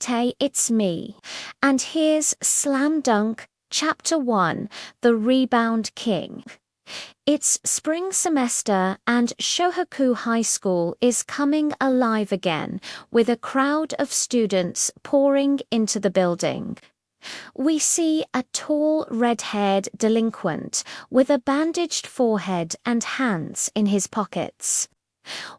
Hey, it's me. And here's Slam Dunk, Chapter 1, The Rebound King. It's spring semester and Shohoku High School is coming alive again with a crowd of students pouring into the building. We see a tall, red-haired delinquent with a bandaged forehead and hands in his pockets.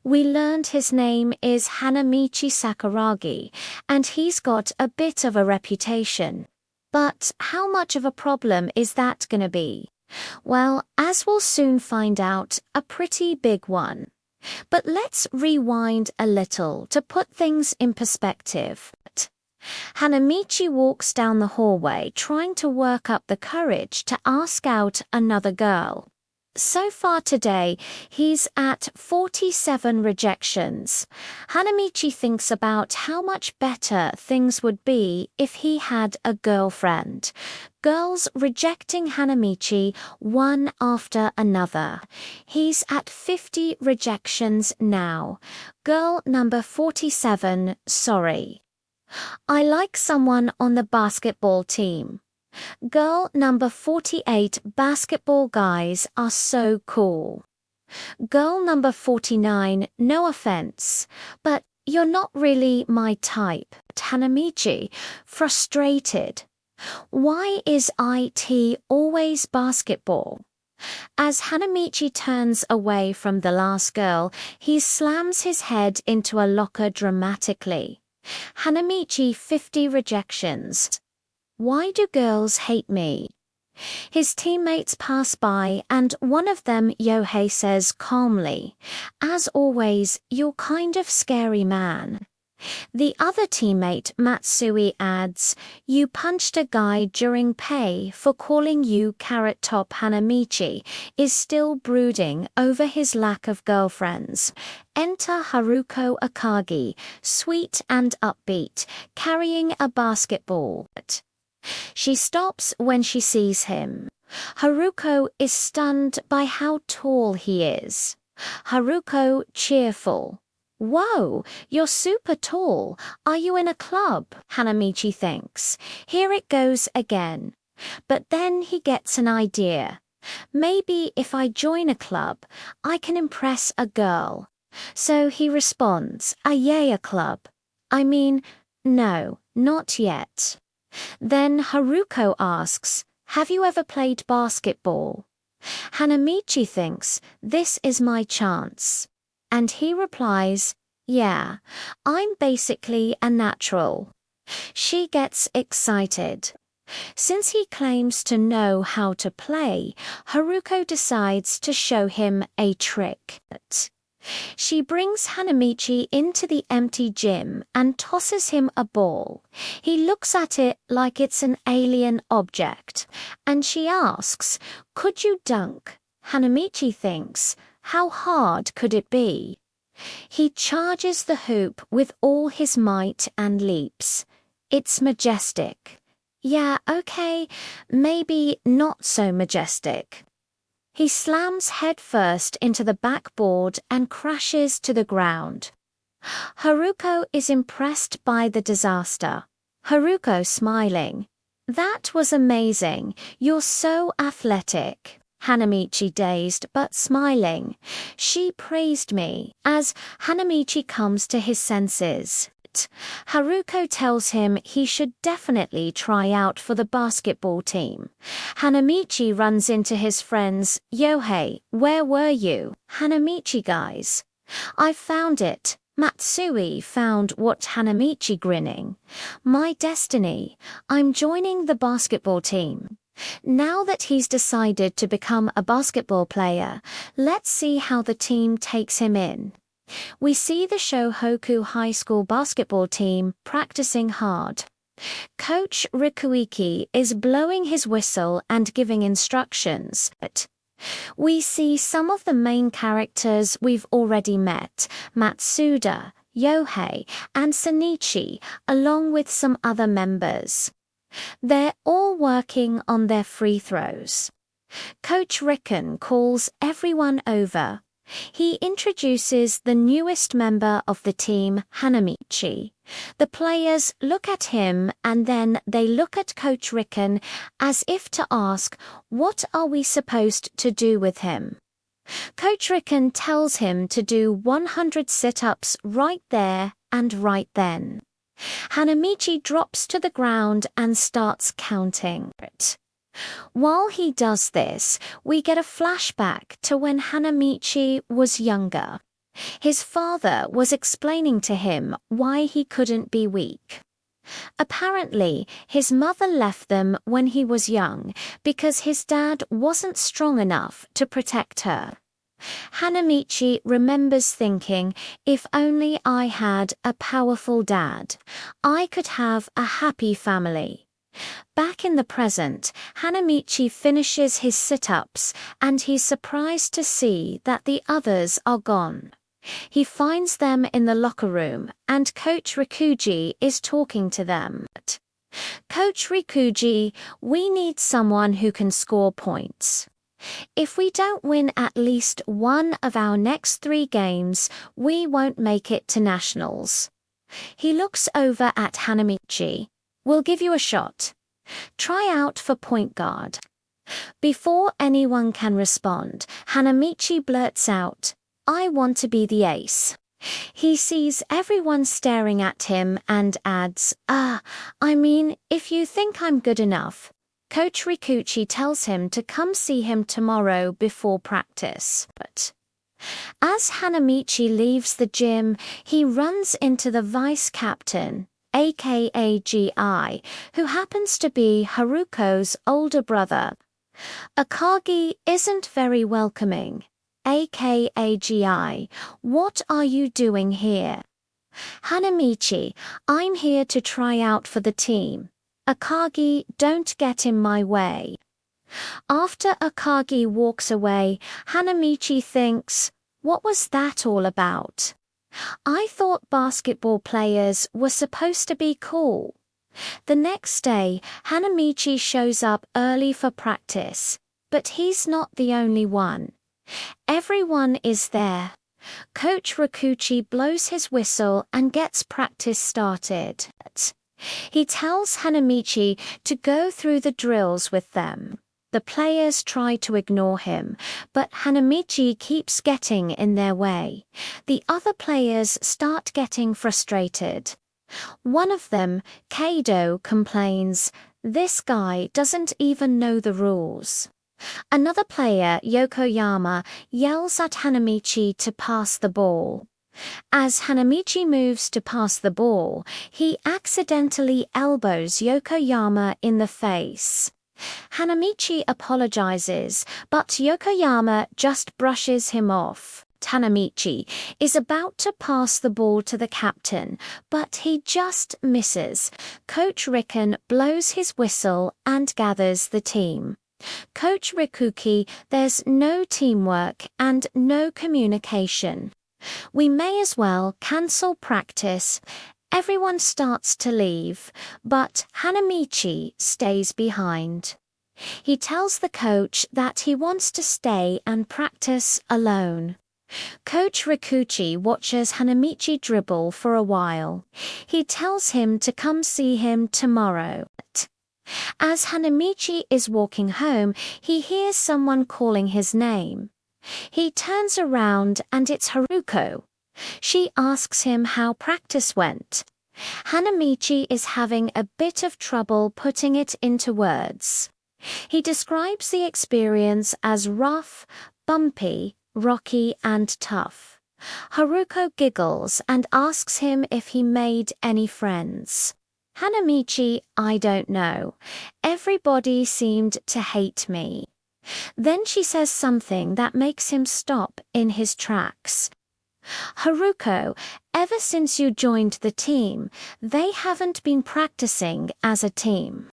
We learned his name is Hanamichi Sakuragi, and he's got a bit of a reputation. But how much of a problem is that gonna be? Well, as we'll soon find out, a pretty big one. But let's rewind a little to put things in perspective. Hanamichi walks down the hallway trying to work up the courage to ask out another girl. So far today, he's at 47 rejections. Hanamichi thinks about how much better things would be if he had a girlfriend. Girls rejecting Hanamichi one after another. He's at 50 rejections now. Girl number 47, sorry. I like someone on the basketball team. Girl number 48, basketball guys are so cool. Girl number 49, no offense, but you're not really my type. Hanamichi, frustrated. Why is IT always basketball? As Hanamichi turns away from the last girl, he slams his head into a locker dramatically. Hanamichi, 50 rejections. Why do girls hate me? His teammates pass by and one of them, Yohei, says calmly, as always, you're kind of scary man. The other teammate, Matsui, adds, you punched a guy during pay for calling you Carrot Top. Hanamichi is still brooding over his lack of girlfriends. Enter Haruko Akagi, sweet and upbeat, carrying a basketball. She stops when she sees him. Haruko is stunned by how tall he is. Haruko, cheerful. Whoa, you're super tall. Are you in a club? Hanamichi thinks. Here it goes again. But then he gets an idea. Maybe if I join a club, I can impress a girl. So he responds, a club. I mean, no, not yet. Then Haruko asks, have you ever played basketball? Hanamichi thinks, this is my chance. And he replies, yeah, I'm basically a natural. She gets excited. Since he claims to know how to play, Haruko decides to show him a trick. She brings Hanamichi into the empty gym and tosses him a ball. He looks at it like it's an alien object, and she asks, could you dunk? Hanamichi thinks, how hard could it be? He charges the hoop with all his might and leaps. It's majestic. Yeah, okay, maybe not so majestic. He slams headfirst into the backboard and crashes to the ground. Haruko is impressed by the disaster. Haruko smiling. That was amazing. You're so athletic. Hanamichi dazed but smiling. She praised me. As Hanamichi comes to his senses, Haruko tells him he should definitely try out for the basketball team. Hanamichi runs into his friends. Yohei, where were you? Hanamichi guys. I found it. Matsui found what Hanamichi grinning. My destiny. I'm joining the basketball team. Now that he's decided to become a basketball player, let's see how the team takes him in. We see the Shohoku High School basketball team practicing hard. Coach Rikuiki is blowing his whistle and giving instructions. We see some of the main characters we've already met, Matsuda, Yohei, and Sonichi, along with some other members. They're all working on their free throws. Coach Riken calls everyone over. He introduces the newest member of the team, Hanamichi. The players look at him and then they look at Coach Riken as if to ask, what are we supposed to do with him? Coach Riken tells him to do 100 sit-ups right there and right then. Hanamichi drops to the ground and starts counting. While he does this, we get a flashback to when Hanamichi was younger. His father was explaining to him why he couldn't be weak. Apparently, his mother left them when he was young because his dad wasn't strong enough to protect her. Hanamichi remembers thinking, if only I had a powerful dad, I could have a happy family. Back in the present, Hanamichi finishes his sit-ups and he's surprised to see that the others are gone. He finds them in the locker room and Coach Rikuji is talking to them. Coach Rikuji, we need someone who can score points. If we don't win at least one of our next 3 games, we won't make it to nationals. He looks over at Hanamichi. We'll give you a shot. Try out for point guard. Before anyone can respond, Hanamichi blurts out, I want to be the ace. He sees everyone staring at him and adds, if you think I'm good enough. Coach Rikuchi tells him to come see him tomorrow before practice. But as Hanamichi leaves the gym, he runs into the vice captain, aka Gi, who happens to be Haruko's older brother. Akagi isn't very welcoming. aka Gi, what are you doing here? Hanamichi, I'm here to try out for the team. Akagi, don't get in my way. After Akagi walks away, Hanamichi thinks, what was that all about? I thought basketball players were supposed to be cool. The next day, Hanamichi shows up early for practice, but he's not the only one. Everyone is there. Coach Rikuchi blows his whistle and gets practice started. He tells Hanamichi to go through the drills with them. The players try to ignore him, but Hanamichi keeps getting in their way. The other players start getting frustrated. One of them, Kado, complains, this guy doesn't even know the rules. Another player, Yokoyama, yells at Hanamichi to pass the ball. As Hanamichi moves to pass the ball, he accidentally elbows Yokoyama in the face. Hanamichi apologizes, but Yokoyama just brushes him off. Hanamichi is about to pass the ball to the captain, but he just misses. Coach Riken blows his whistle and gathers the team. Coach Rikuki, there's no teamwork and no communication. We may as well cancel practice. Everyone starts to leave, but Hanamichi stays behind. He tells the coach that he wants to stay and practice alone. Coach Rikuchi watches Hanamichi dribble for a while. He tells him to come see him tomorrow. As Hanamichi is walking home, he hears someone calling his name. He turns around and it's Haruko. She asks him how practice went. Hanamichi is having a bit of trouble putting it into words. He describes the experience as rough, bumpy, rocky, and tough. Haruko giggles and asks him if he made any friends. Hanamichi, I don't know. Everybody seemed to hate me. Then she says something that makes him stop in his tracks. Haruko, ever since you joined the team, they haven't been practicing as a team.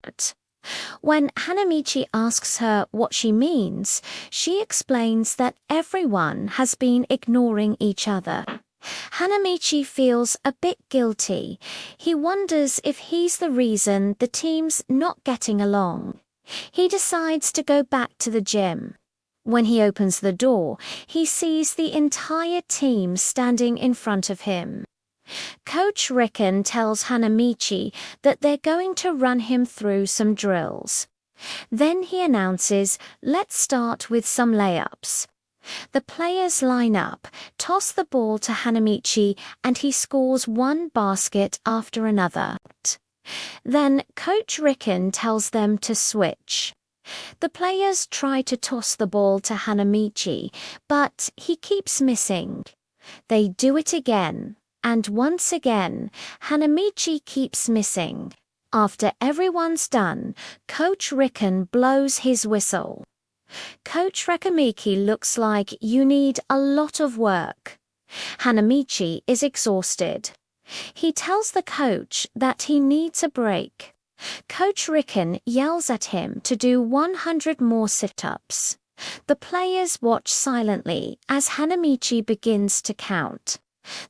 When Hanamichi asks her what she means, she explains that everyone has been ignoring each other. Hanamichi feels a bit guilty. He wonders if he's the reason the team's not getting along. He decides to go back to the gym. When he opens the door, he sees the entire team standing in front of him. Coach Riken tells Hanamichi that they're going to run him through some drills. Then he announces, "Let's start with some layups." The players line up, toss the ball to Hanamichi, and he scores one basket after another. Then Coach Riken tells them to switch. The players try to toss the ball to Hanamichi, but he keeps missing. They do it again, and once again, Hanamichi keeps missing. After everyone's done, Coach Riken blows his whistle. Coach Rekamiki looks like you need a lot of work. Hanamichi is exhausted. He tells the coach that he needs a break. Coach Riken yells at him to do 100 more sit-ups. The players watch silently as Hanamichi begins to count.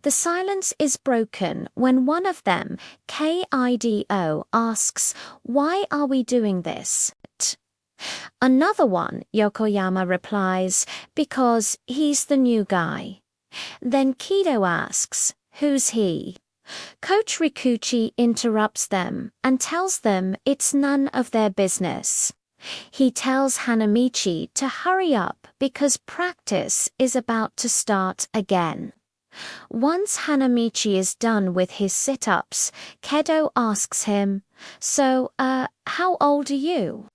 The silence is broken when one of them, Kido, asks, "Why are we doing this?" Another one, Yokoyama, replies, "Because he's the new guy." Then Kido asks, "Who's he?" Coach Rikuchi interrupts them and tells them it's none of their business. He tells Hanamichi to hurry up because practice is about to start again. Once Hanamichi is done with his sit-ups, Kido asks him, "So, how old are you?"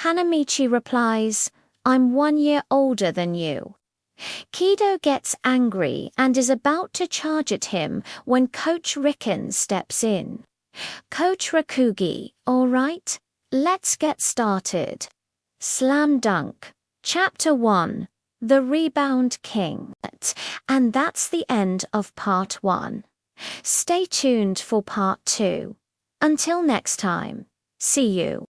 Hanamichi replies, "I'm 1 year older than you." Kido gets angry and is about to charge at him when Coach Riken steps in. "Coach Rakugi, all right? Let's get started." Slam Dunk. Chapter 1. The Rebound King. And that's the end of Part 1. Stay tuned for Part 2. Until next time, see you.